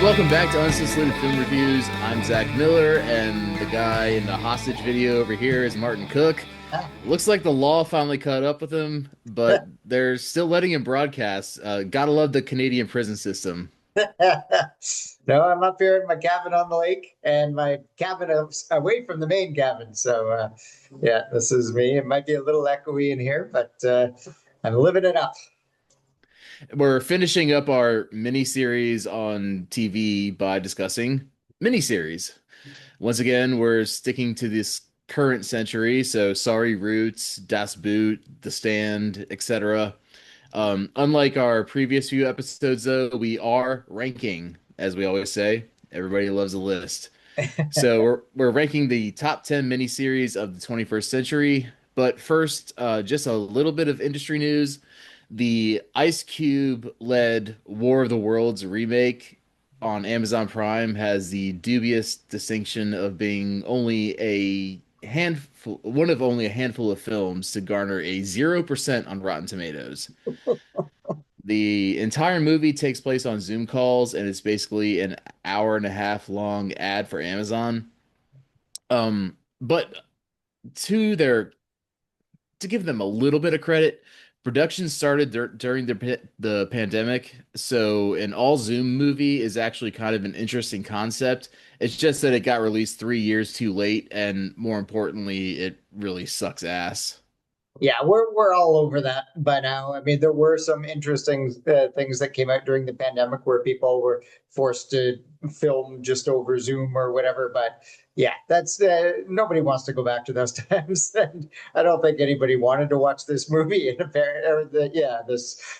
welcome back to Unsolicited Film Reviews. I'm Zach Miller, and the guy in the hostage video over here is Martin Cook. Looks like the law finally caught up with him, but they're still letting him broadcast. Gotta love the Canadian prison system. No, I'm up here in my cabin on the lake, and my cabin is away from the main cabin. So, yeah, this is me. It might be a little echoey in here, but I'm living it up. We're finishing up our mini series on TV by discussing miniseries. Once again, we're sticking to this current century, so Sorry Roots, Das Boot, The Stand, etc. Unlike our previous few episodes, though, we are ranking, as we always say. Everybody loves a list. So we're ranking the top 10 miniseries of the 21st century. But first, just a little bit of industry news. The Ice Cube led War of the Worlds remake on Amazon Prime has the dubious distinction of being only a handful, one of only a handful of films to garner a 0% on Rotten Tomatoes. The entire movie takes place on Zoom calls, and it's basically an hour and a half long ad for Amazon. But to their to give them a little bit of credit, production started during the pandemic, so an all Zoom movie is actually kind of an interesting concept. It's just that it got released 3 years too late, and more importantly, it really sucks ass. Yeah, we're all over that by now. I mean, there were some interesting things that came out during the pandemic where people were forced to film just over Zoom or whatever. But yeah, that's nobody wants to go back to those times, and I don't think anybody wanted to watch this movie in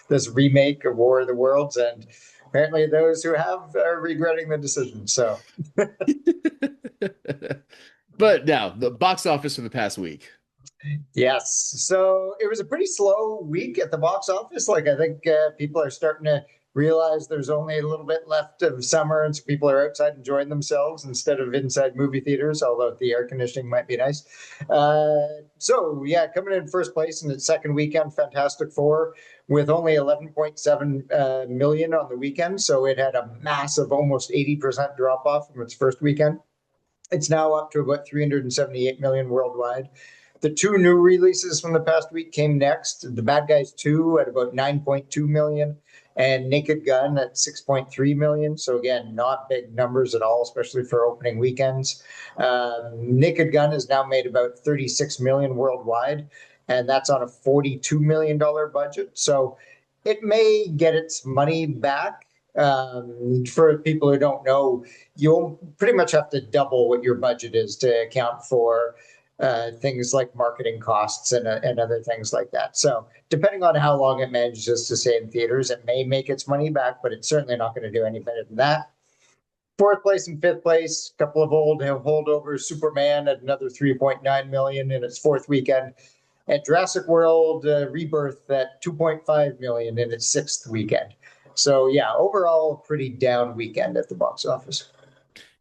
this remake of War of the Worlds, and apparently those who have are regretting the decision. So. But now, the box office for the past week. Yes. So it was a pretty slow week at the box office. Like, I think people are starting to realize there's only a little bit left of summer, and so people are outside enjoying themselves instead of inside movie theaters, although the air conditioning might be nice. So, yeah, coming in first place in its second weekend, Fantastic Four, with only 11.7 million on the weekend. So it had a massive, almost 80% drop off from its first weekend. It's now up to about 378 million worldwide. The two new releases from the past week came next. The Bad Guys 2 at about 9.2 million and Naked Gun at 6.3 million. So again, not big numbers at all, especially for opening weekends. Naked Gun has now made about 36 million worldwide, and that's on a $42 million budget. So it may get its money back. For people who don't know, you'll pretty much have to double what your budget is to account for things like marketing costs and other things like that. So depending on how long it manages to stay in theaters, it may make its money back, but it's certainly not going to do any better than that. Fourth place and fifth place, a couple of old holdovers. Superman at another 3.9 million in its fourth weekend, and Jurassic World Rebirth at 2.5 million in its sixth weekend. So yeah, overall, pretty down weekend at the box office.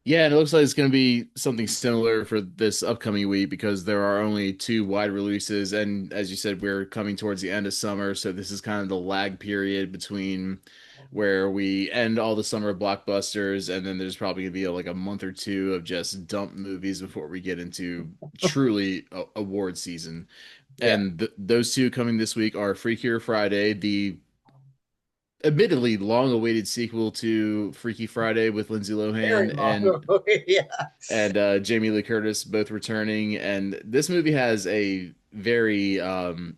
Yeah, and it looks like it's going to be something similar for this upcoming week because there are only two wide releases. And as you said, we're coming towards the end of summer. So this is kind of the lag period between where we end all the summer blockbusters. And then there's probably going to be like a month or two of just dump movies before we get into truly award season. Yeah. And those two coming this week are Freakier Friday, the admittedly long-awaited sequel to Freaky Friday with Lindsay Very Lohan long. Yeah. and Jamie Lee Curtis both returning. And this movie has a very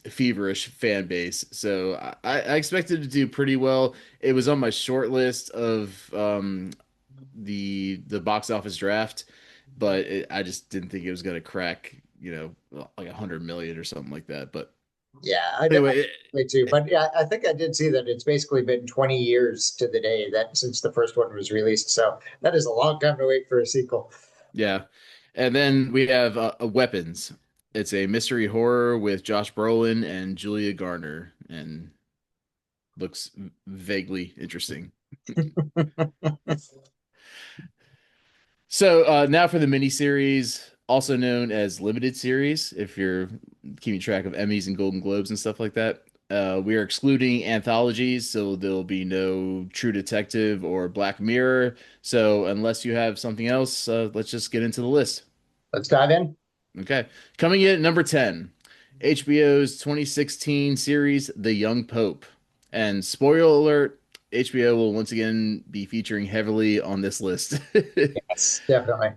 feverish fan base, so I expected to do pretty well. It was on my short list of the box office draft, but I just didn't think it was gonna crack, like 100 million or something like that. But Yeah, anyway, me too. But yeah, I think I did see that it's basically been 20 years to the day that since the first one was released. So that is a long time to wait for a sequel. yeah. And then we have Weapons. It's a mystery horror with Josh Brolin and Julia Garner, and looks vaguely interesting. So now for the miniseries, also known as limited series, if you're keeping track of Emmys and Golden Globes and stuff like that. We are excluding anthologies, so there'll be no True Detective or Black Mirror. So unless you have something else, let's just get into the list. Let's dive in. Okay. Coming in at number 10, HBO's 2016 series, The Young Pope. And spoiler alert, HBO will once again be featuring heavily on this list. Yes, definitely.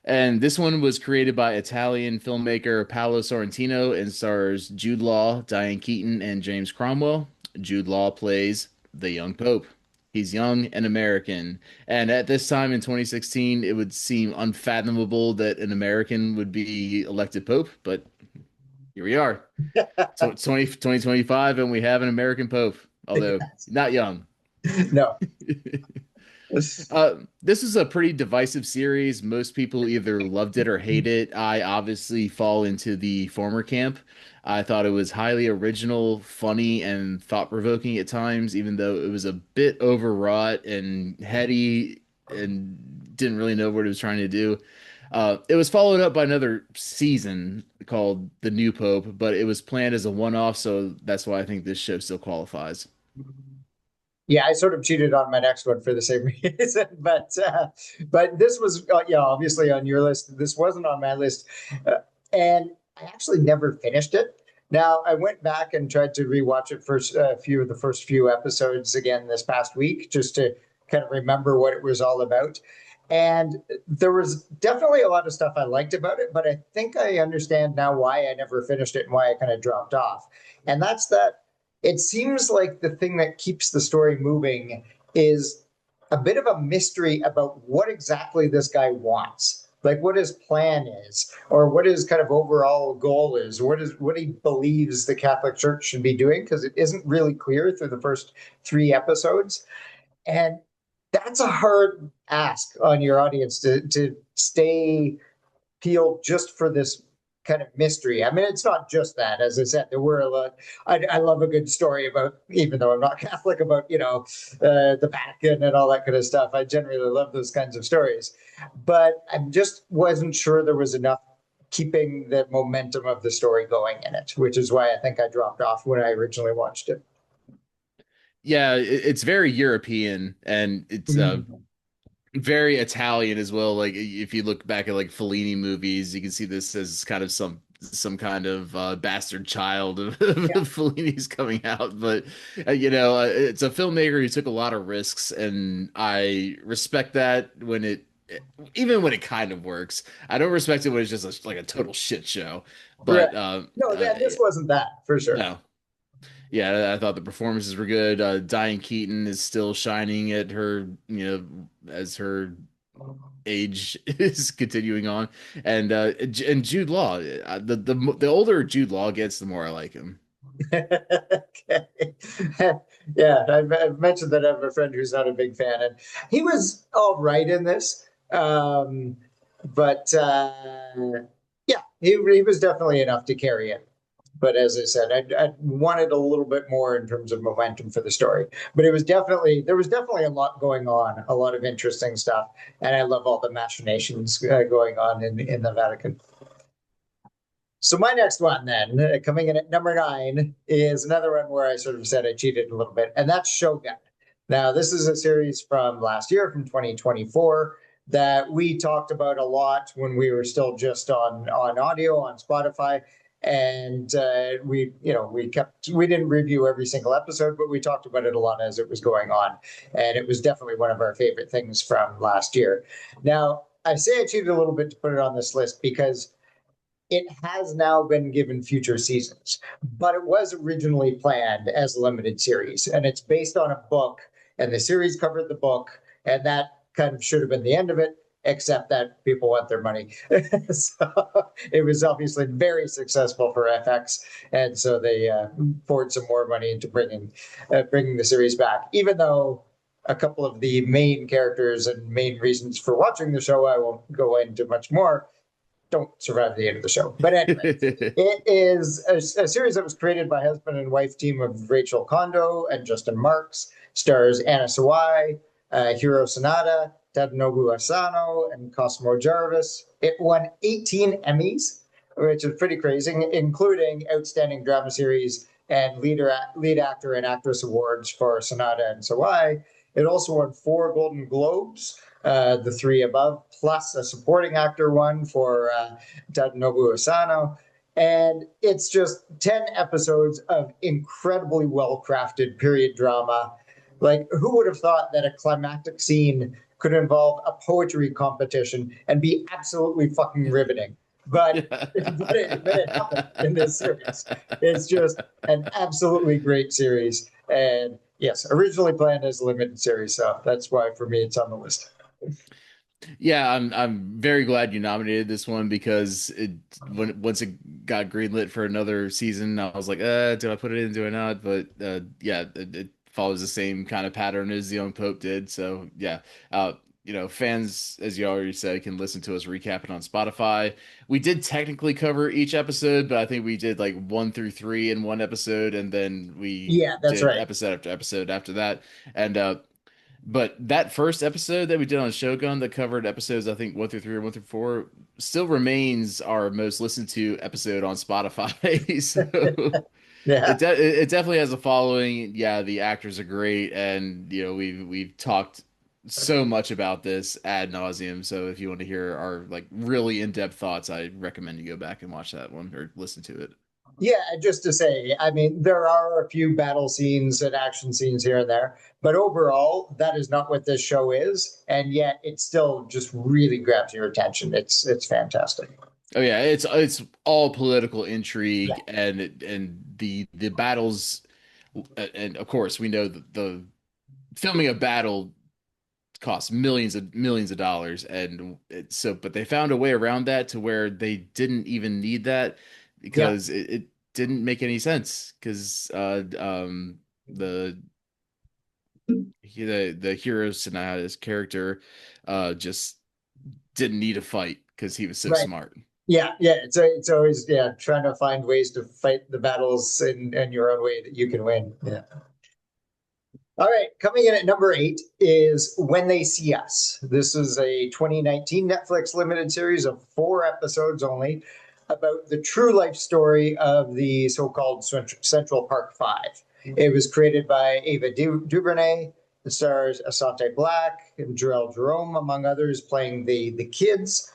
And this one was created by Italian filmmaker Paolo Sorrentino and stars Jude Law, Diane Keaton, and James Cromwell. Jude Law plays the young Pope. He's young and American. And at this time in 2016, it would seem unfathomable that an American would be elected Pope, but here we are. So 2025, and we have an American Pope, although not young. No. This is a pretty divisive series. Most people either loved it or hate it. I obviously fall into the former camp. I thought it was highly original, funny, and thought-provoking at times, even though it was a bit overwrought and heady and didn't really know what it was trying to do. It was followed up by another season called The New Pope, but it was planned as a one-off, so that's why I think this show still qualifies. Yeah, I sort of cheated on my next one for the same reason, but this was yeah, obviously on your list. This wasn't on my list, and I actually never finished it. Now I went back and tried to rewatch it first, a few of the first few episodes again this past week, just to kind of remember what it was all about. And there was definitely a lot of stuff I liked about it, but I think I understand now why I never finished it and why I kind of dropped off. And that's that it seems like the thing that keeps the story moving is a bit of a mystery about what exactly this guy wants, like what his plan is, or what his kind of overall goal is, what he believes the Catholic Church should be doing, because it isn't really clear through the first three episodes. And that's a hard ask on your audience to stay peeled just for this kind of mystery. I mean, it's not just that. As I said, there were a lot. I love a good story about, even though I'm not Catholic, about the Vatican and all that kind of stuff. I generally love those kinds of stories, but I just wasn't sure there was enough keeping the momentum of the story going in it, which is why I think I dropped off when I originally watched it. Yeah, it's very European and it's Mhm. very Italian as well. Like if you look back at like Fellini movies, you can see this as kind of some kind of bastard child of Yeah. Fellini's coming out. But it's a filmmaker who took a lot of risks, and I respect that when it even when it kind of works. I don't respect it when it's just like a total shit show. Right. But No, this wasn't that for sure. no. Yeah, I thought the performances were good. Diane Keaton is still shining at her, as her age is continuing on, and Jude Law. The older Jude Law gets, the more I like him. Okay. Yeah, I've mentioned that I have a friend who's not a big fan, and he was all right in this. But yeah, he was definitely enough to carry it. But as I said, I wanted a little bit more in terms of momentum for the story. But there was definitely a lot going on, a lot of interesting stuff, and I love all the machinations going on in the Vatican. So my next one, then, coming in at number 9, is another one where I sort of said I cheated a little bit, and that's Shogun. Now, this is a series from last year, from 2024, that we talked about a lot when we were still just on audio on Spotify, and we didn't review every single episode, but we talked about it a lot as it was going on, and it was definitely one of our favorite things from last year. Now, I say I cheated a little bit to put it on this list because it has now been given future seasons, but it was originally planned as a limited series, and it's based on a book, and the series covered the book, and that kind of should have been the end of it, except that people want their money. So it was obviously very successful for FX, and so they poured some more money into bringing the series back, even though a couple of the main characters and main reasons for watching the show I won't go into much more don't survive the end of the show. But anyway, it is a series that was created by husband and wife team of Rachel Kondo and Justin Marks, stars Anna Sawai, Hiro Sanada, Tadanobu Asano, and Cosmo Jarvis. It won 18 Emmys, which is pretty crazy, including Outstanding Drama Series and lead actor and actress awards for Sonata and Sawai. It also won 4 Golden Globes, the three above, plus a supporting actor one for Tadanobu Asano. And it's just 10 episodes of incredibly well crafted period drama. Like, who would have thought that a climactic scene could involve a poetry competition and be absolutely fucking riveting? But but it happened in this series. It's just an absolutely great series. And yes, originally planned as a limited series, so that's why for me it's on the list. Yeah, I'm very glad you nominated this one because once it got greenlit for another season, I was like, do I put it in? Do I not? But yeah, it follows the same kind of pattern as the Young Pope did. So yeah, uh, fans, as you already said, can listen to us recap it on Spotify. We did technically cover each episode, but I think we did like 1 through 3 in one episode, and then we Yeah, that's did right. episode after episode after that. And but that first episode that we did on Shogun that covered episodes, I think 1 through 3 or 1 through 4, still remains our most listened to episode on Spotify. So Yeah. it definitely has a following. Yeah, the actors are great, and we've talked so much about this ad nauseum. So if you want to hear our like really in-depth thoughts, I recommend you go back and watch that one or listen to it. Yeah, just to say, I mean, there are a few battle scenes and action scenes here and there, but overall, that is not what this show is, and yet it still just really grabs your attention. It's fantastic. Oh yeah, it's all political Yeah, intrigue and the battles, and of course we know that the filming a battle costs millions of dollars, and but they found a way around that to where they didn't even need that yeah, because it didn't make any sense because the the hero Sonata's character just didn't need a fight because he was so right. smart. Yeah, yeah. It's always trying to find ways to fight the battles in your own way that you can win. Yeah. All right, coming in at number 8 is When They See Us. This is a 2019 Netflix limited series of 4 episodes only about the true life story of the so-called Central Park Five. It was created by Ava DuVernay. It stars Asante Black and Jarell Jerome, among others, playing the kids,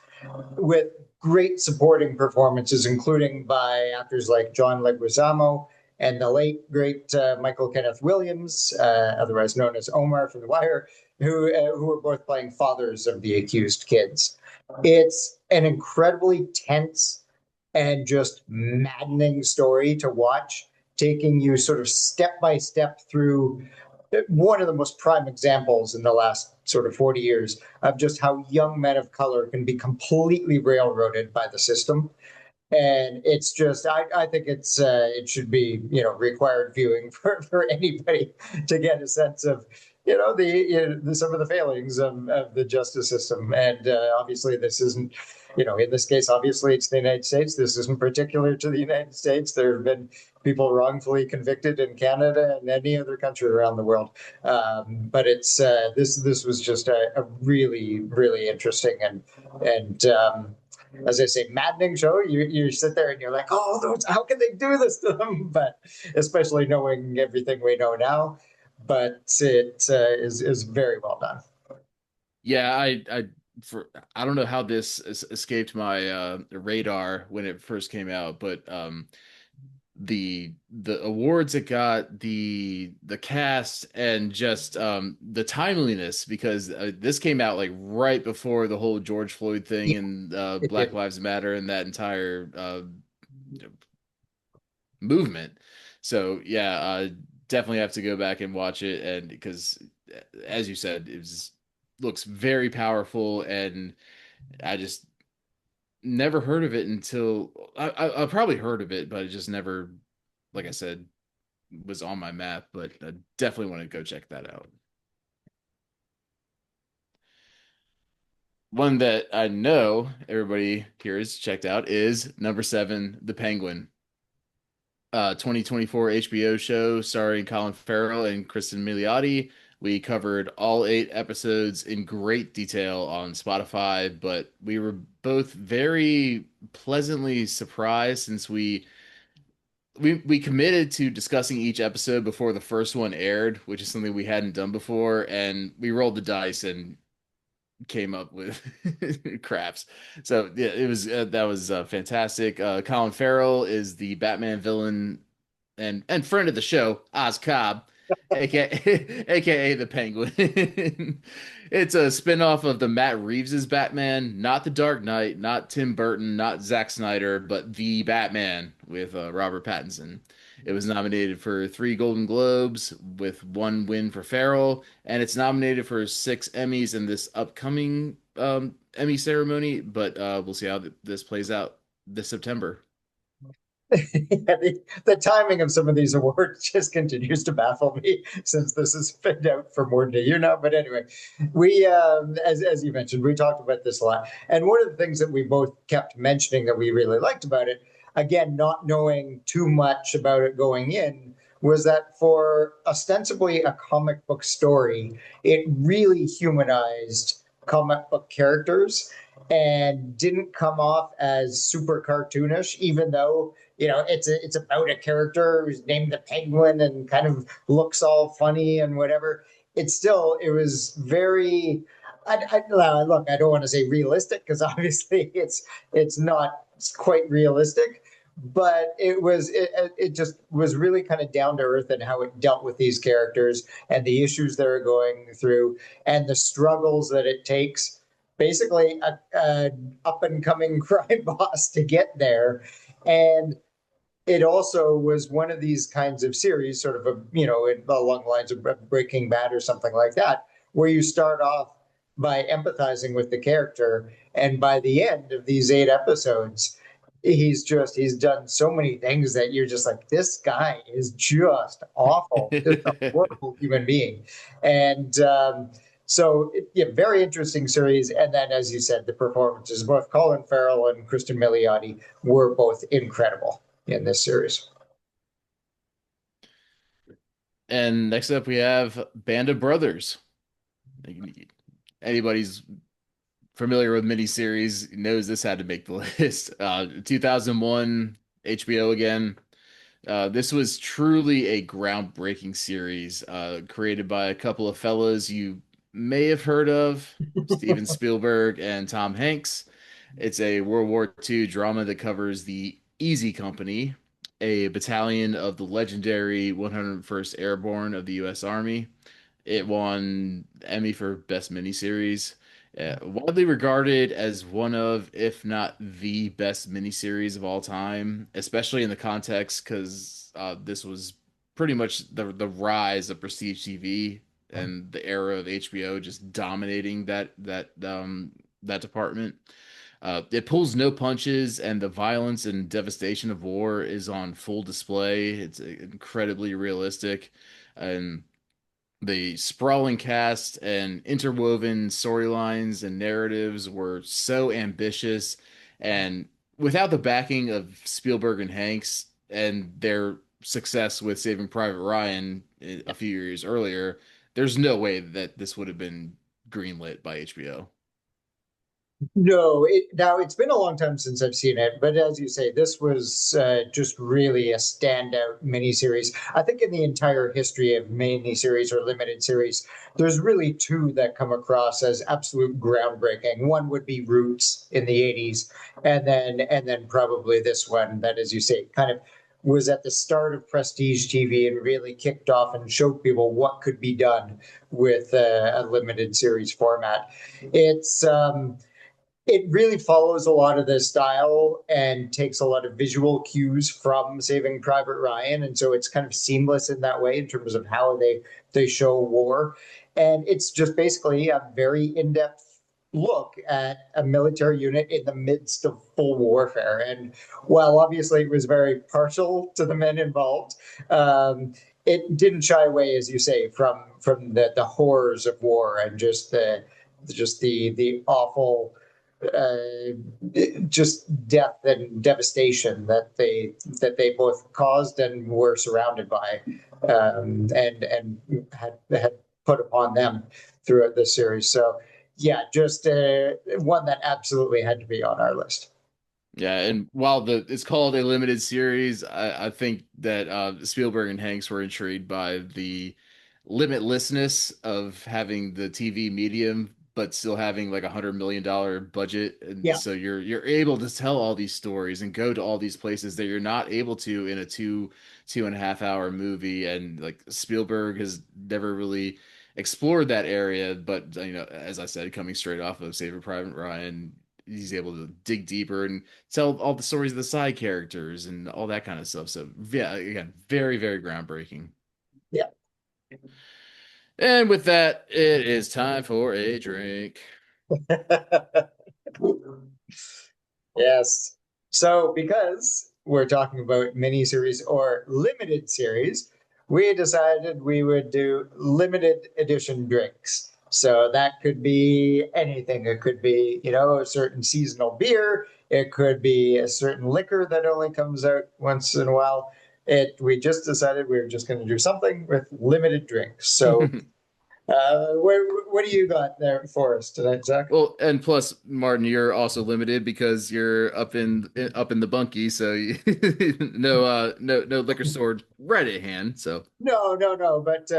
with great supporting performances, including by actors like John Leguizamo and the late great Michael Kenneth Williams, otherwise known as Omar from The Wire, who were both playing fathers of the accused kids. It's an incredibly tense and just maddening story to watch, taking you sort of step by step through one of the most prime examples in the last sort of 40 years of just how young men of color can be completely railroaded by the system. And it's just, I think it should be, required viewing for anybody to get a sense of, some of the failings of the justice system. And obviously, this isn't, in this case, obviously, it's the United States. This isn't particular to the United States. There have been people wrongfully convicted in Canada and any other country around the world. But it's this was just a really really interesting and as I say, maddening show. You sit there and you're like, oh, how can they do this to them? But especially knowing everything we know now, but it is very well done. Yeah, I don't know how this escaped my radar when it first came out, but the awards it got, the cast, and just the timeliness because this came out like right before the whole George Floyd thing Yeah, and it Black did. Lives Matter and that entire movement. So yeah, definitely have to go back and watch it, and because as you said, looks very powerful, and I just never heard of it until I probably heard of it, but it just never, like I said, was on my map. But I definitely want to go check that out. One that I know everybody here has checked out is number 7, The Penguin. 2024 HBO show starring Colin Farrell and Kristen Milioti. We covered all 8 episodes in great detail on Spotify, but we were both very pleasantly surprised since we we committed to discussing each episode before the first one aired, which is something we hadn't done before, and we rolled the dice and came up with craps. So yeah, it was that was fantastic. Colin Farrell is the Batman villain and friend of the show, Oz Cobb, aka aka the Penguin. It's a spinoff of the Matt Reeves's Batman, not the Dark Knight, not Tim Burton, not Zack Snyder, but the Batman with Robert Pattinson. It was nominated for 3 Golden Globes, with 1 win for Farrell, and it's nominated for 6 Emmys in this upcoming Emmy ceremony. But we'll see how this plays out this September. Yeah, the timing of some of these awards just continues to baffle me since this has been out for more than a year now. But anyway, we, as you mentioned, we talked about this a lot. And one of the things that we both kept mentioning that we really liked about it, again, not knowing too much about it going in, was that for ostensibly a comic book story, it really humanized comic book characters and didn't come off as super cartoonish, even though it's about a character who's named the Penguin and kind of looks all funny and whatever. It was very. Look, I don't want to say realistic because obviously it's not quite realistic, but it just was really kind of down to earth and how it dealt with these characters and the issues they're going through and the struggles that it takes basically a up and coming crime boss to get there. And it also was one of these kinds of series, sort of along the lines of Breaking Bad or something like that, where you start off by empathizing with the character, and by the end of these 8 episodes, he's done so many things that you're just like, this guy is just awful, just a horrible human being, and so yeah, very interesting series. And then, as you said, the performances, both Colin Farrell and Kristen Milioti, were both incredible in this series. And next up, we have Band of Brothers. Anybody's familiar with miniseries knows this had to make the list. 2001, HBO again. This was truly a groundbreaking series, created by a couple of fellas you may have heard of, Steven Spielberg and Tom Hanks. It's a World War II drama that covers the Easy Company, a battalion of the legendary 101st Airborne of the U.S. Army. It won Emmy for Best Miniseries. Widely regarded as one of, if not the best miniseries of all time, especially in the context because this was pretty much the rise of prestige TV and the era of HBO just dominating that department. It pulls no punches, and the violence and devastation of war is on full display. It's incredibly realistic, and the sprawling cast and interwoven storylines and narratives were so ambitious, and without the backing of Spielberg and Hanks and their success with Saving Private Ryan a few years earlier, there's no way that this would have been greenlit by HBO. No, now it's been a long time since I've seen it, but as you say, this was just really a standout miniseries. I think in the entire history of miniseries or limited series, there's really two that come across as absolute groundbreaking. One would be Roots in the '80s, and then probably this one that, as you say, kind of was at the start of prestige TV and really kicked off and showed people what could be done with a limited series format. It's it really follows a lot of the style and takes a lot of visual cues from Saving Private Ryan, and so it's kind of seamless in that way in terms of how they show war, and it's just basically a very in-depth look at a military unit in the midst of full warfare. And while obviously it was very partial to the men involved, it didn't shy away, as you say, from the horrors of war and just the awful uh, just death and devastation that they both caused and were surrounded by, and had put upon them throughout this series. So yeah, just one that absolutely had to be on our list. Yeah, and while the it's called a limited series, I think that Spielberg and Hanks were intrigued by the limitlessness of having the TV medium, but still having like $100 million budget, and Yeah, so you're able to tell all these stories and go to all these places that you're not able to in a two and a half hour movie. And like Spielberg has never really explored that area, but as I said, coming straight off of Saving Private Ryan, he's able to dig deeper and tell all the stories of the side characters and all that kind of stuff. So yeah, again, very, very groundbreaking. yeah. And with that, it is time for a drink. Yes. So, because we're talking about miniseries or limited series, we decided we would do limited edition drinks. So that could be anything. It could be, a certain seasonal beer. It could be a certain liquor that only comes out once in a while. We just decided we were just going to do something with limited drinks. So, what do you got there for us tonight, Zach? Well, and plus, Martin, you're also limited because you're up in the bunkie, so no liquor store right at hand. So No, no, no. But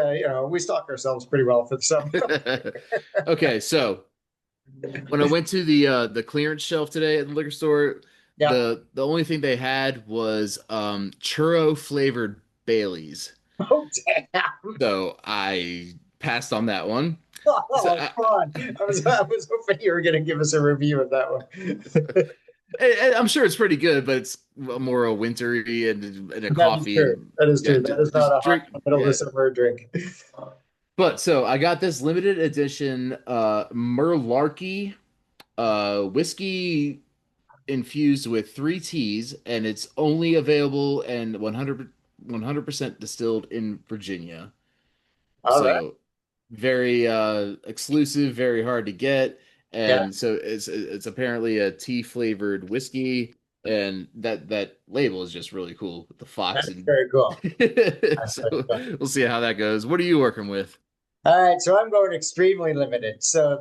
we stock ourselves pretty well for the summer. okay, so when I went to the clearance shelf today at the liquor store, Yeah. the only thing they had was churro flavored Baileys. Oh, damn. So I passed on that one. So Oh, come on. I was hoping you were going to give us a review of that one. I'm sure it's pretty good, but it's more a wintry and a That is coffee true. and That is yeah, true. That is not just a hot drink. middle of the Yeah. summer drink. But so I got this limited edition Merlarky whiskey infused with three teas, and it's only available and 100% distilled in Virginia. All right. So very exclusive, very hard to get. Yeah, And so it's apparently a tea flavored whiskey, and that label is just really cool with the that fox is and very cool. That's so very cool. we'll see how that goes. What are you working with? All right, so I'm going extremely limited. So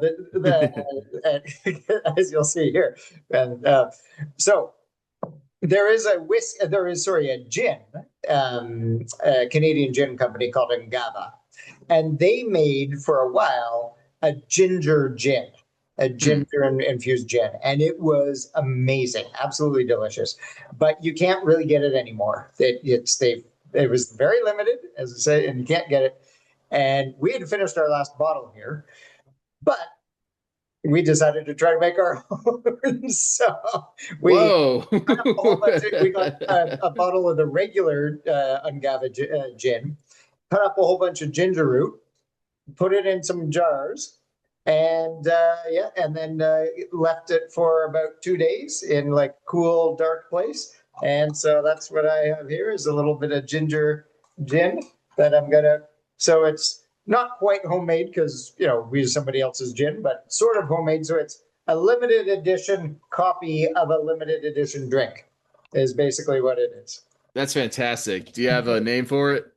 as you'll see here, and so there is a gin, a Canadian gin company called Ngava, and they made for a while a ginger gin, a Hmm. ginger infused gin, and it was amazing, absolutely delicious. But you can't really get it anymore. It was very limited, as I say, and you can't get it. And we had finished our last bottle here, but we decided to try to make our own. So we Whoa. cut up a whole bunch. We got a bottle of the regular Ungava gin, cut up a whole bunch of ginger root, put it in some jars, and yeah, and then left it for about 2 days in like cool, dark place. And so that's what I have here is a little bit of ginger gin that I'm gonna. So it's not quite homemade because we use somebody else's gin, but sort of homemade. So it's a limited edition copy of a limited edition drink, is basically what it is. That's fantastic. Do you have a name for it?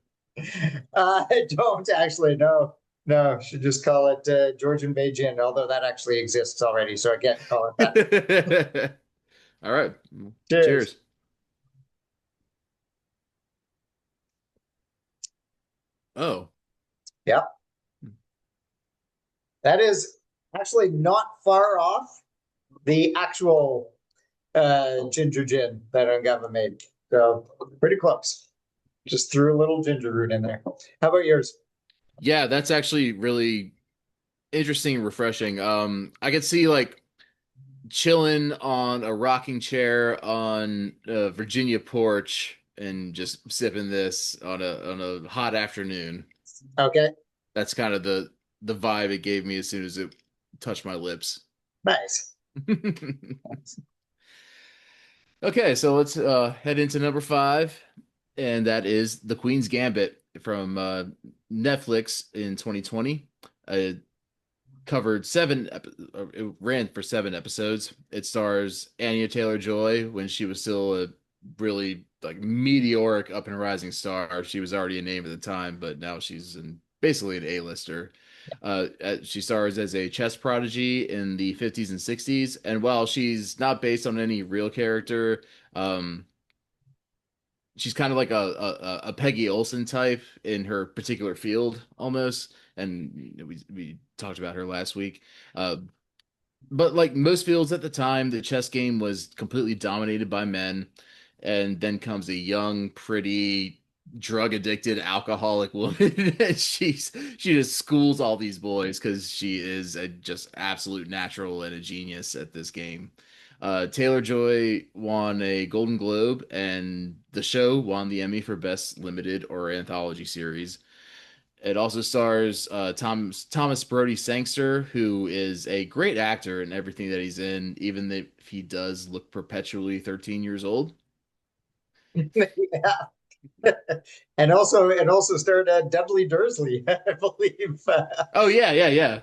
I don't actually know. No, should just call it Georgian Bay Gin, although that actually exists already, so I can't call it that. All right. Cheers. Cheers. Oh. Yeah, that is actually not far off the actual ginger gin that Ungava made. So pretty close. Just threw a little ginger root in there. How about yours? Yeah, that's actually really interesting and refreshing. I could see like chilling on a rocking chair on a Virginia porch and just sipping this on a hot afternoon. Okay, That's kind of the vibe it gave me as soon as it touched my lips. nice. Okay, so let's head into number five, and that is The Queen's Gambit from Netflix in 2020. It covered it ran for 7 episodes. It stars Anya Taylor-Joy when she was still a really like meteoric up and rising star. She was already a name at the time, but now she's basically an A-lister. She stars as a chess prodigy in the 50s and 60s, and while she's not based on any real character, um, she's kind of like a Peggy Olson type in her particular field almost. And we talked about her last week. Uh, but like most fields at the time, the chess game was completely dominated by men. And then comes a young, pretty, drug addicted, alcoholic woman. And she just schools all these boys because she is a just absolute natural and a genius at this game. Taylor Joy won a Golden Globe, and the show won the Emmy for Best Limited or Anthology Series. It also stars Thomas Brody Sangster, who is a great actor in everything that he's in, even if he does look perpetually 13 years old. Yeah. And also starred Dudley Dursley, I believe. Oh yeah, yeah, yeah.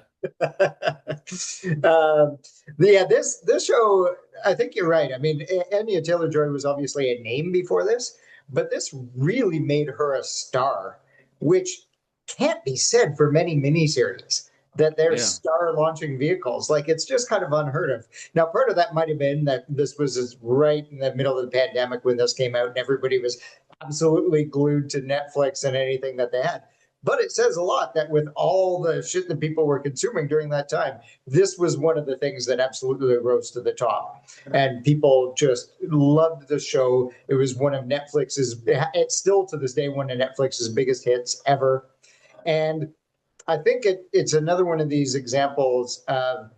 Yeah, this show, I think you're right. I mean, Anya Taylor-Joy was obviously a name before this, but this really made her a star, which can't be said for many miniseries that they're Yeah. star launching vehicles. Like it's just kind of unheard of. Now, part of that might have been that this was right in the middle of the pandemic when this came out, and everybody was absolutely glued to Netflix and anything that they had. But it says a lot that with all the shit that people were consuming during that time, this was one of the things that absolutely rose to the top. And people just loved the show. It was one of Netflix's, it's still to this day one of Netflix's biggest hits ever. And I think it's another one of these examples of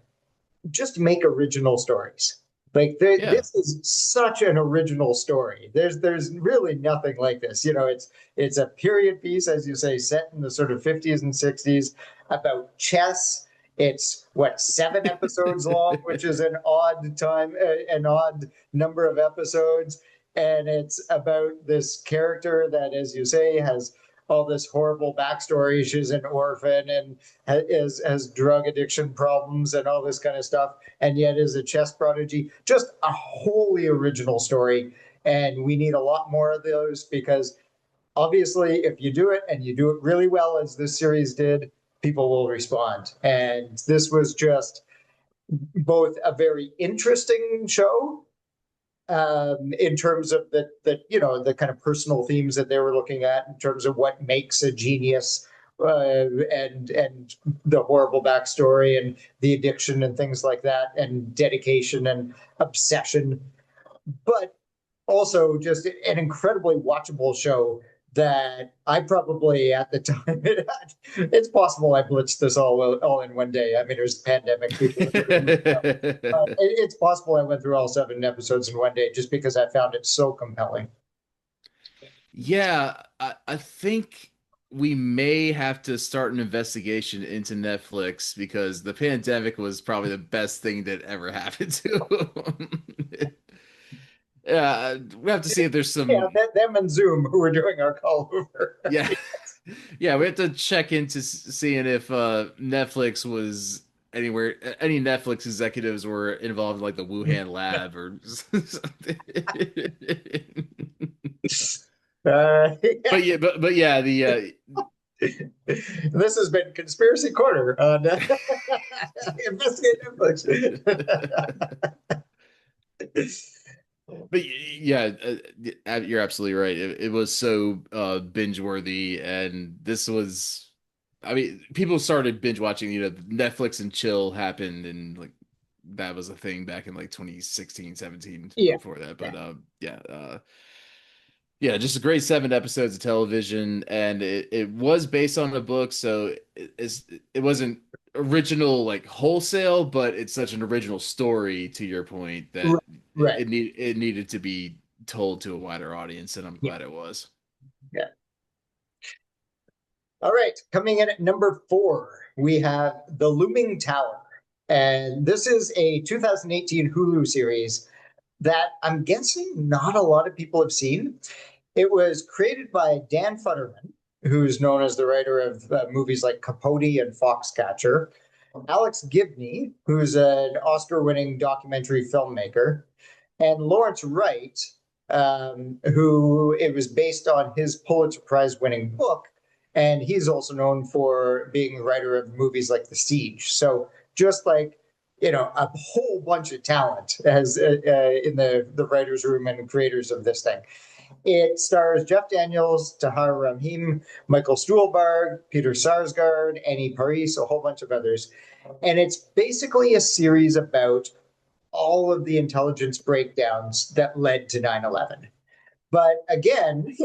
just make original stories. Like Yeah. this is such an original story. There's really nothing like this. You know, it's a period piece, as you say, set in the sort of 50s and 60s about chess. It's what 7 episodes long, which is an odd number of episodes, and it's about this character that, as you say, has all this horrible backstory. She's an orphan and has drug addiction problems and all this kind of stuff, and yet is a chess prodigy. Just a wholly original story. And we need a lot more of those because obviously, if you do it and you do it really well, as this series did, people will respond. And this was just both a very interesting show in terms of the kind of personal themes that they were looking at in terms of what makes a genius and the horrible backstory and the addiction and things like that and dedication and obsession, but also just an incredibly watchable show that I probably at the time it's possible I blitzed this all in one day. I mean, there's a pandemic, people are doing stuff. It's possible I went through all 7 episodes in one day just because I found it so compelling. Yeah, I think we may have to start an investigation into Netflix because the pandemic was probably the best thing that ever happened to them. Yeah, we have to see if there's Yeah, some. them and Zoom who were doing our call over. Yeah, yeah, we have to check into seeing if Netflix was anywhere, any Netflix executives were involved in like the Wuhan lab or something. Yeah. But yeah, the This has been Conspiracy Corner on Investigate Netflix. but yeah, you're absolutely right. It was so binge worthy, and this was, I mean, people started binge watching. Netflix and chill happened, and like that was a thing back in like 2016, 17 Yeah. before that. But yeah, yeah, just a great 7 episodes of television, and it was based on a book, so it wasn't original like wholesale, but it's such an original story to your point that Right. Right. it needed to be told to a wider audience, and I'm Yeah. glad it was. Yeah. All right. Coming in at number 4, we have The Looming Tower. And this is a 2018 Hulu series that I'm guessing not a lot of people have seen. It was created by Dan Futterman, who's known as the writer of movies like Capote and Foxcatcher, Alex Gibney, who's an Oscar winning documentary filmmaker, and Lawrence Wright, who it was based on his Pulitzer Prize winning book. And he's also known for being the writer of movies like The Siege. So just like, a whole bunch of talent as in the writers' room and creators of this thing. It stars Jeff Daniels, Tahar Rahim, Michael Stuhlbarg, Peter Sarsgaard, Annie Paris, a whole bunch of others. And it's basically a series about all of the intelligence breakdowns that led to 9/11. But again,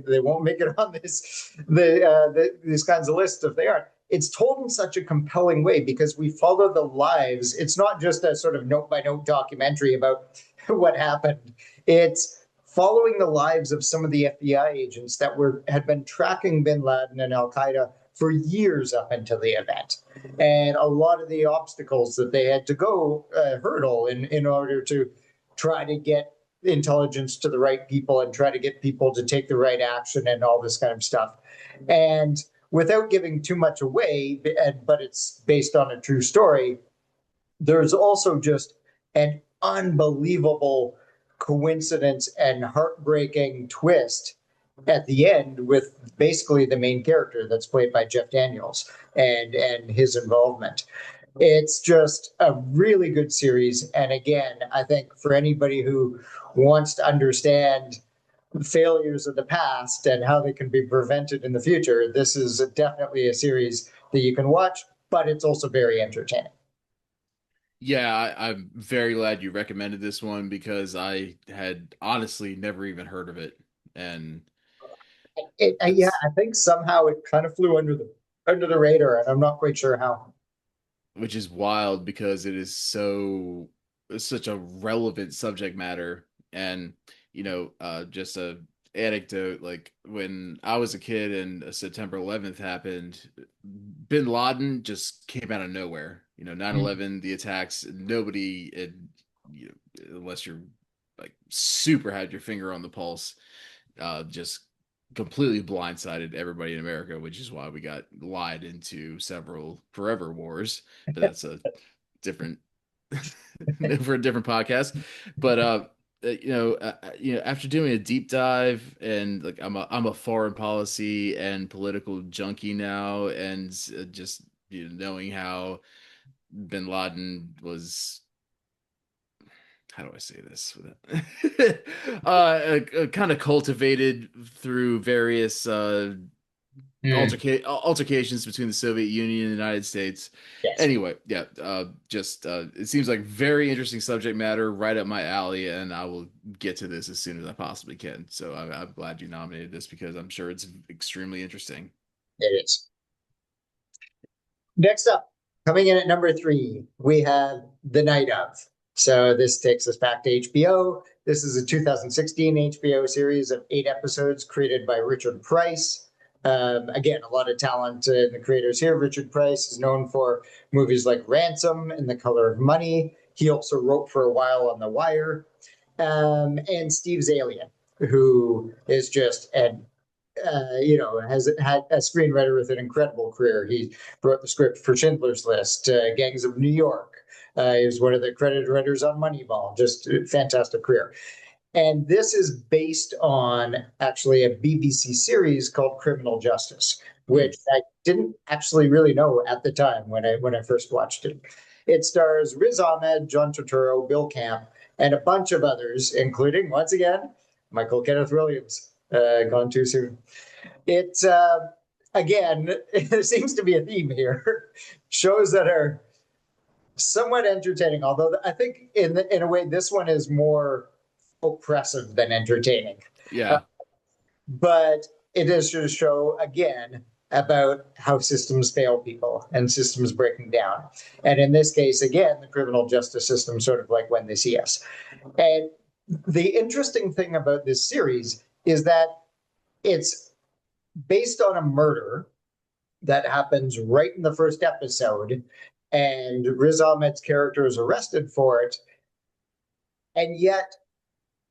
they won't make it on these kinds of lists if they aren't. It's told in such a compelling way because we follow the lives. It's not just a sort of note by note documentary about what happened. It's following the lives of some of the FBI agents that had been tracking bin Laden and Al Qaeda for years up until the event, and a lot of the obstacles that they had to go hurdle in order to try to get intelligence to the right people and try to get people to take the right action and all this kind of stuff. And without giving too much away, but it's based on a true story, there's also just an unbelievable coincidence and heartbreaking twist at the end with basically the main character that's played by Jeff Daniels and his involvement. It's just a really good series. And again, I think for anybody who wants to understand failures of the past and how they can be prevented in the future, this is definitely a series that you can watch, but it's also very entertaining. Yeah, I'm very glad you recommended this one because I had honestly never even heard of it, and Yeah, it's I think somehow it kind of flew under the radar, and I'm not quite sure how. which is wild because it's such a relevant subject matter. And just a anecdote, like when I was a kid and September 11th happened, bin Laden just came out of nowhere. 9/11, the attacks, nobody unless you're like super had your finger on the pulse, just completely blindsided everybody in America, which is why we got lied into several forever wars. But that's a different for a different podcast. But after doing a deep dive and like I'm a foreign policy and political junkie now, and just knowing how Bin Laden was, how do I say this without kind of cultivated through various Mm, altercations between the Soviet Union and the United States. yes, Anyway, yeah, just it seems like very interesting subject matter, right up my alley, and I will get to this as soon as I possibly can. So I'm glad you nominated this because I'm sure it's extremely interesting. it is. Next up, coming in at number 3, we have The Night Of. So this takes us back to HBO. This is a 2016 HBO series of 8 episodes created by Richard Price. Again, a lot of talent in the creators here. Richard Price is known for movies like Ransom and The Color of Money. He also wrote for a while on The Wire. And Steve Zalian, who is just an has had a screenwriter with an incredible career. He wrote the script for Schindler's List, Gangs of New York. He was one of the credited writers on Moneyball. Just a fantastic career. And this is based on actually a BBC series called Criminal Justice, Hmm. which I didn't actually really know at the time when I first watched it. It stars Riz Ahmed, John Turturro, Bill Camp, and a bunch of others, including once again Michael Kenneth Williams. Gone too soon. It's again, there seems to be a theme here. Shows that are somewhat entertaining, although I think in a way this one is more oppressive than entertaining. Uh, Yeah. but it is to show again about how systems fail people and systems breaking down. And in this case, again, the criminal justice system sort of like when they see us. And the interesting thing about this series is that it's based on a murder that happens right in the first episode, and Riz Ahmed's character is arrested for it, and yet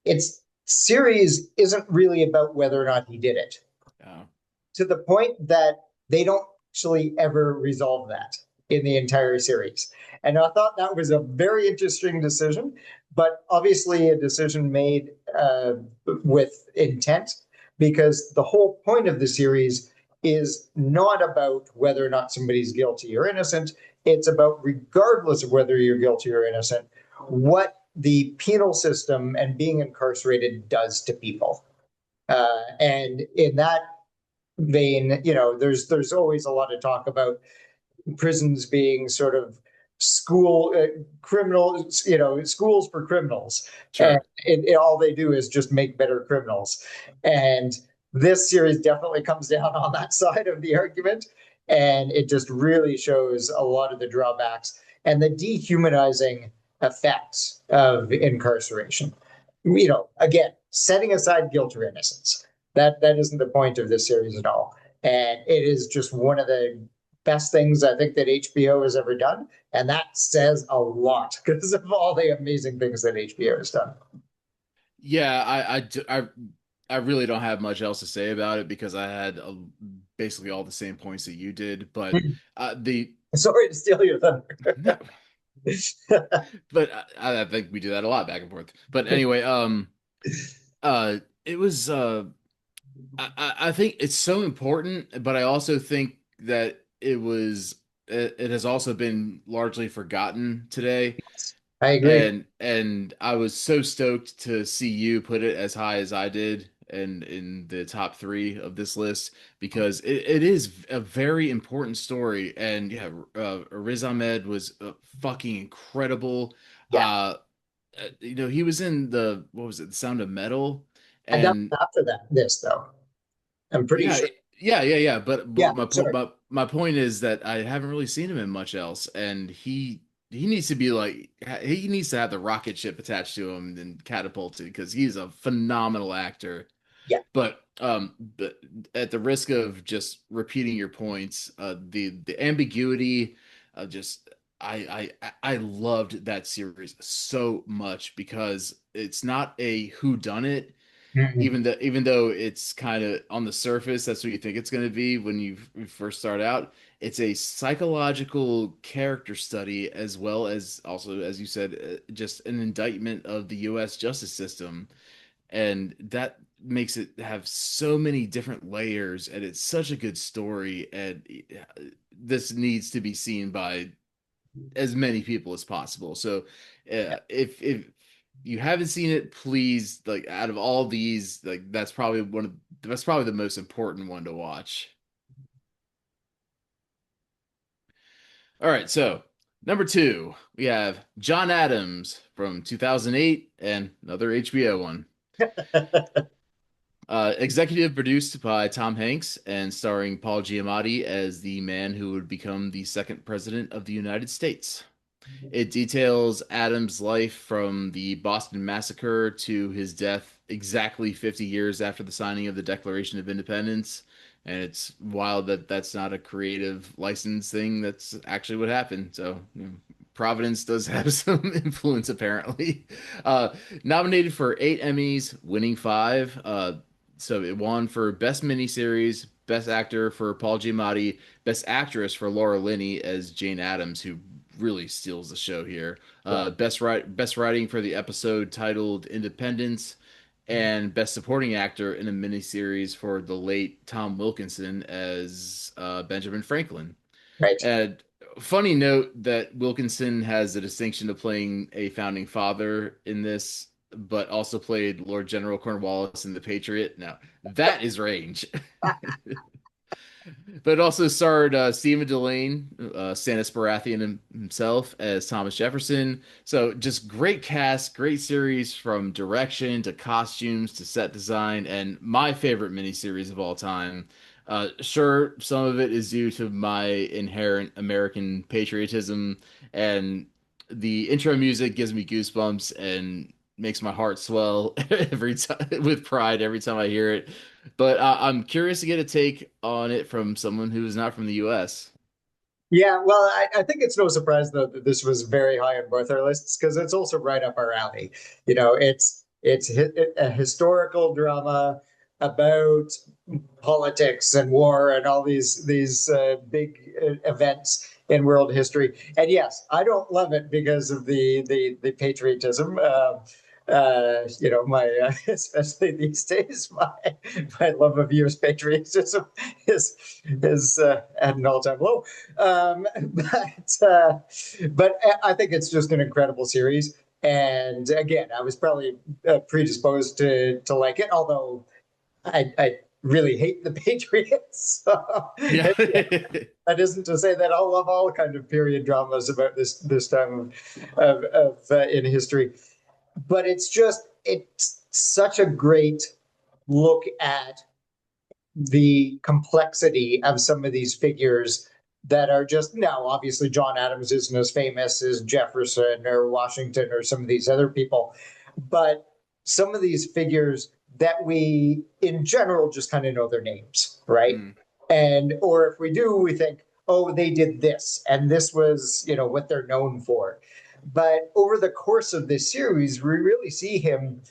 its series isn't really about whether or not he did it. Yeah. To the point that they don't actually ever resolve that in the entire series. And I thought that was a very interesting decision, but obviously a decision made with intent, because the whole point of the series is not about whether or not somebody's guilty or innocent. It's about, regardless of whether you're guilty or innocent, what the penal system and being incarcerated does to people. And in that vein, there's always a lot of talk about prisons being sort of school criminals, schools for criminals, and Sure. all they do is just make better criminals. And this series definitely comes down on that side of the argument, and it just really shows a lot of the drawbacks and the dehumanizing effects of incarceration. Again, setting aside guilt or innocence, that isn't the point of this series at all. And it is just one of the best things I think that HBO has ever done. And that says a lot because of all the amazing things that HBO has done. Yeah, I really don't have much else to say about it because I had basically all the same points that you did. But the Sorry to steal your thunder. no, but I think we do that a lot back and forth. But anyway, it was I think it's so important, but I also think that it has also been largely forgotten today. I agree. And I was so stoked to see you put it as high as I did and in the top three of this list because it is a very important story. And yeah, Riz Ahmed was fucking incredible. Yeah. He was in the what was it, The Sound of Metal, And that and was after this, though. I'm pretty yeah, sure. yeah. But Yeah. Sorry. my point is that I haven't really seen him in much else, and he needs to be like he needs to have the rocket ship attached to him and catapulted because he's a phenomenal actor. Yeah. But at the risk of just repeating your points, the ambiguity of just I loved that series so much because it's not a who done it Mhm. even though it's kind of on the surface, that's what you think it's going to be when you first start out. It's a psychological character study as well as also, as you said, just an indictment of the U.S. justice system, and that makes it have so many different layers, and it's such a good story, and this needs to be seen by as many people as possible. So, if you haven't seen it, please, like out of all these, like that's probably the most important one to watch. All right, so number two, we have John Adams from 2008 and another HBO one. Executive produced by Tom Hanks and starring Paul Giamatti as the man who would become the second president of the United States. It details Adams' life from the Boston Massacre to his death exactly 50 years after the signing of the Declaration of Independence. And it's wild that that's not a creative license thing. That's actually what happened. So, Providence does have some influence, apparently. Uh, Nominated for 8 Emmys, winning five. So it won for Best Miniseries, Best Actor for Paul Giamatti, Best Actress for Laura Linney as Jane Addams, who really steals the show here. Yeah. Best writing for the episode titled Independence, and best supporting actor in a miniseries for the late Tom Wilkinson as Benjamin Franklin. Right. And funny note that Wilkinson has the distinction of playing a founding father in this, but also played Lord General Cornwallis in The Patriot. Now that is range. But it also starred Stephen Delane, Stannis Baratheon himself as Thomas Jefferson. So just great cast, great series from direction to costumes to set design, and my favorite miniseries of all time. Sure, some of it is due to my inherent American patriotism, and the intro music gives me goosebumps and makes my heart swell every time with pride every time I hear it. But I'm curious to get a take on it from someone who is not from the U.S. Yeah, well, I think it's no surprise though that this was very high on both our lists because it's also right up our alley. It's a historical drama about politics and war and all these big events in world history. And yes, I don't love it because of the patriotism. my especially these days, my love of U.S. patriotism is at an all-time low. But I think it's just an incredible series. And again, I was probably predisposed to like it, although I really hate the Patriots. So, Yeah. that isn't to say that I'll love all kind of period dramas about this time of in history, but it's such a great look at the complexity of some of these figures that are just now obviously John Adams isn't as famous as Jefferson or Washington or some of these other people, but some of these figures that we in general just kind of know their names, right? Mm. And or if we do, we think, oh, they did this and this was, what they're known for. But over the course of this series, we really see him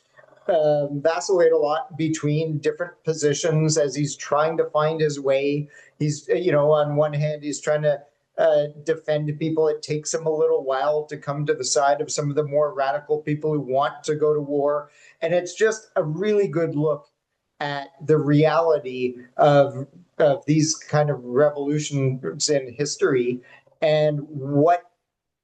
vacillate a lot between different positions as he's trying to find his way. He's, on one hand, he's trying to defend people. It takes him a little while to come to the side of some of the more radical people who want to go to war. And it's just a really good look at the reality of these kind of revolutions in history and what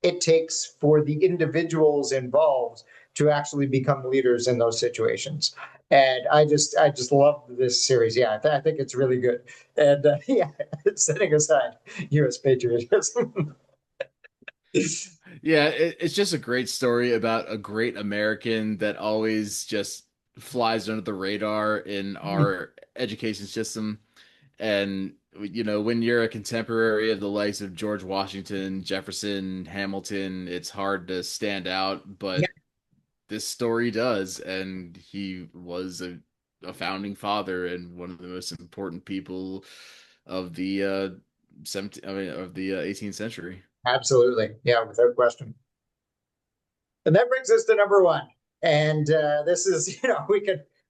it takes for the individuals involved to actually become leaders in those situations. And I just love this series. Yeah, I think it's really good. And yeah, setting aside U.S. patriotism. Yeah, it's just a great story about a great American that always just flies under the radar in our education system. And when you're a contemporary of the likes of George Washington, Jefferson, Hamilton, it's hard to stand out, Yeah, but this story does, and he was a founding father and one of the most important people of the 17, I mean, of the 18th century. absolutely. Yeah, without question. And that brings us to number one. And this is,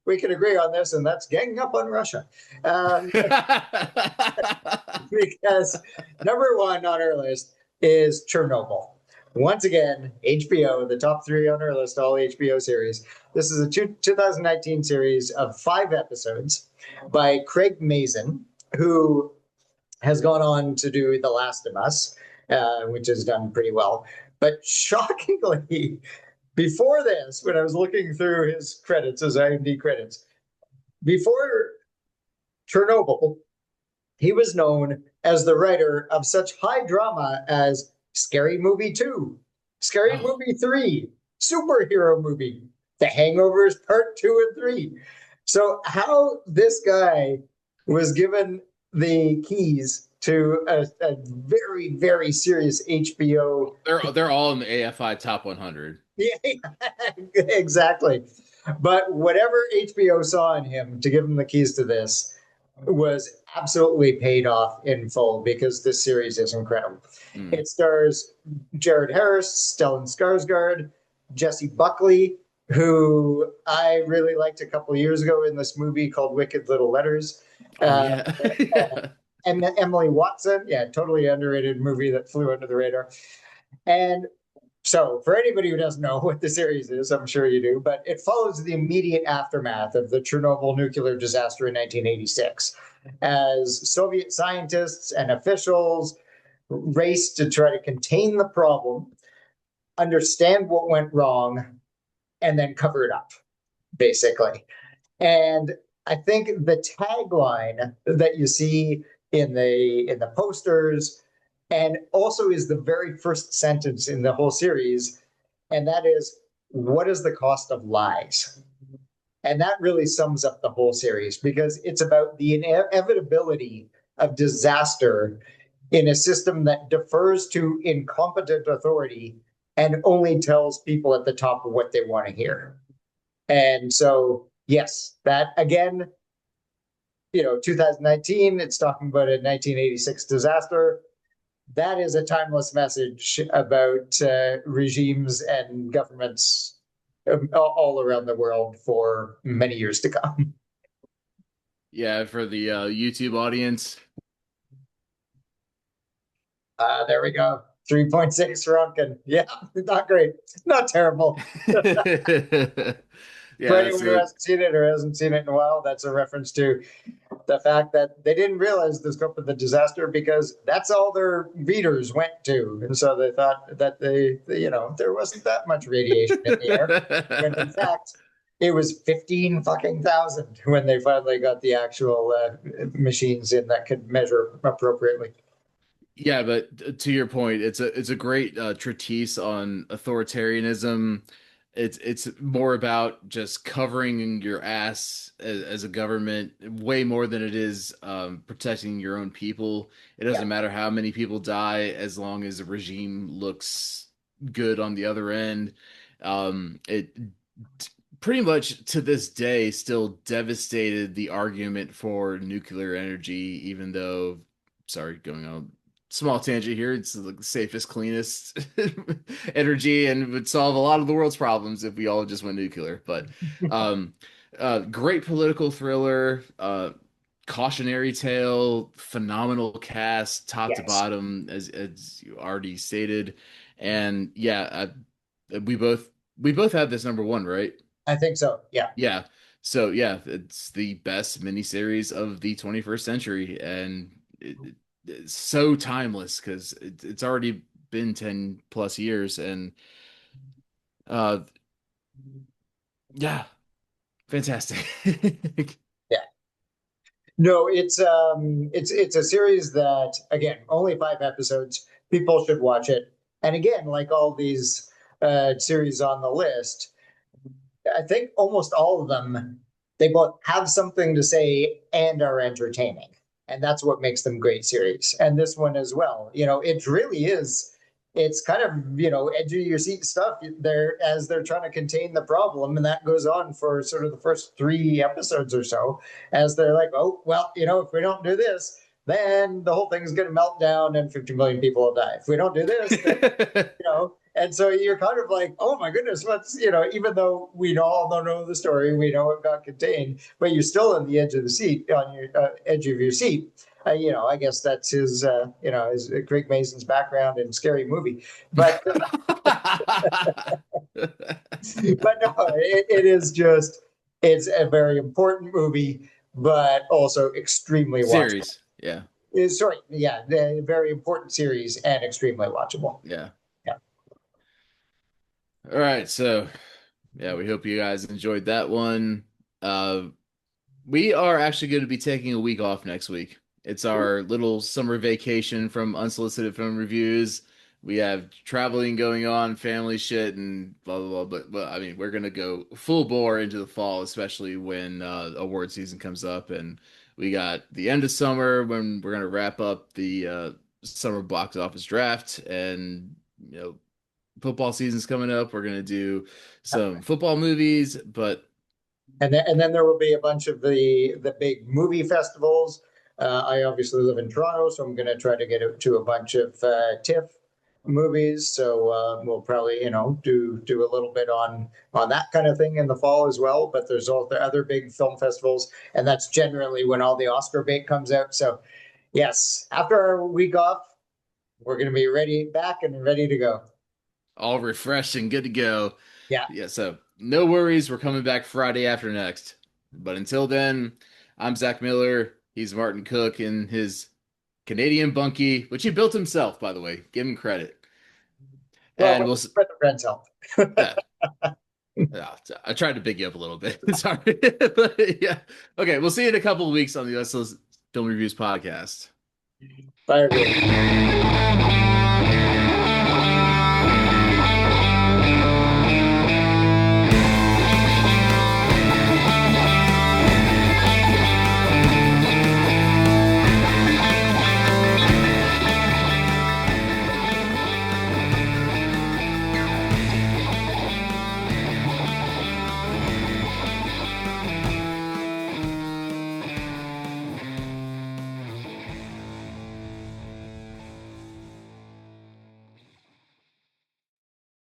we can agree on this, and that's ganging up on Russia. Um, because number one on our list is Chernobyl. Once again, HBO, the top three on our list, all HBO series. This is a 2019 series of 5 episodes by Craig Mazin, who has gone on to do The Last of Us, which has done pretty well. But shockingly, before this, when I was looking through his credits, his IMDb credits, before Chernobyl, he was known as the writer of such high drama as Scary Movie 2, Scary Oh, Movie 3, Superhero Movie, The Hangovers Part 2 and 3. So, how this guy was given the keys to a very, very serious HBO. they're all in the AFI top 100. Yeah, exactly. But whatever HBO saw in him to give him the keys to this was absolutely paid off in full because this series is incredible. Mm. It stars Jared Harris, Stellan Skarsgård, Jesse Buckley, who I really liked a couple of years ago in this movie called Wicked Little Letters, Oh uh, yeah. Yeah. and Emily Watson. Yeah, totally underrated movie that flew under the radar. And so, for anybody who doesn't know what the series is, I'm sure you do, but it follows the immediate aftermath of the Chernobyl nuclear disaster in 1986 as Soviet scientists and officials raced to try to contain the problem, understand what went wrong, and then cover it up, basically. And I think the tagline that you see in the posters and also is the very first sentence in the whole series, and that is, what is the cost of lies? And that really sums up the whole series because it's about the inevitability of disaster in a system that defers to incompetent authority and only tells people at the top of what they want to hear. And so, yes, that again, 2019, it's talking about a 1986 disaster. That is a timeless message about regimes and governments all around the world for many years to come. Yeah, for the YouTube audience. There we go. 3.6 Runkin. Yeah, not great. Not terrible. For Yeah, anyone who so hasn't seen it or hasn't seen it in a while, that's a reference to the fact that they didn't realize the scope of the disaster because that's all their readers went to. And so they thought that there wasn't that much radiation in the air. When in fact, it was 15 fucking thousand when they finally got the actual machines in that could measure appropriately. yeah, but to your point, it's a great treatise on authoritarianism. It's more about just covering your ass as a government, way more than it is protecting your own people. It Yeah. doesn't matter how many people die as long as the regime looks good on the other end. It pretty much to this day still devastated the argument for nuclear energy, even though, sorry, going on small tangent here, it's the safest, cleanest energy and would solve a lot of the world's problems if we all just went nuclear. But um, great political thriller, cautionary tale, phenomenal cast, top to Yes, bottom, as you already stated, and yeah, we both have this number one, right? I think so. Yeah. Yeah. So yeah, it's the best miniseries of the 21st century, and it's so timeless because it's already been 10 plus years, and uh, yeah, fantastic. Yeah. No, it's a series that again, only 5 episodes. People should watch it. And again, like all these series on the list, I think almost all of them, they both have something to say and are entertaining. And that's what makes them great series. And this one as well. It really is. It's kind of, edge of your seat stuff there as they're trying to contain the problem. And that goes on for sort of the first 3 episodes or so, as they're like, oh, well, if we don't do this, then the whole thing's going to melt down and 50 million people will die. If we don't do this, then and so you're kind of like, oh my goodness, even though we all don't know the story, we know it got contained, but you're still on the edge of the seat, on your edge of your seat. I guess that's his Craig Mason's background in Scary Movie, but but no, it is just it's a very important movie, but also extremely watchable. Series. Yeah. Sorry, yeah, a very important series and extremely watchable. Yeah. Yeah. All right. So, yeah, we hope you guys enjoyed that one. Uh, we are actually going to be taking a week off next week. It's our little summer vacation from Unsolicited Film Reviews. We have traveling going on, family shit, and blah blah blah. But I mean, we're gonna go full bore into the fall, especially when award season comes up, and we got the end of summer when we're gonna wrap up the summer box office draft, and football season's coming up. We're gonna do some football movies, but And then there will be a bunch of the big movie festivals. I obviously live in Toronto, so I'm going to try to get to a bunch of TIFF movies. So we'll probably do a little bit on that kind of thing in the fall as well. But there's all the other big film festivals, and that's generally when all the Oscar bait comes out. So yes, after our week off, we're going to be ready back and ready to go. all refreshed and good to go. Yeah. Yeah, so no worries. We're coming back Friday after next. But until then, I'm Zach Miller. He's Martin Cook in his Canadian bunkie, which he built himself, by the way. Give him credit. Well, And we'll, with the friends help. yeah, yeah, I tried to big you up a little bit. Sorry. But yeah. Okay, we'll see you in a couple of weeks on the US Film Reviews podcast. Bye, everyone.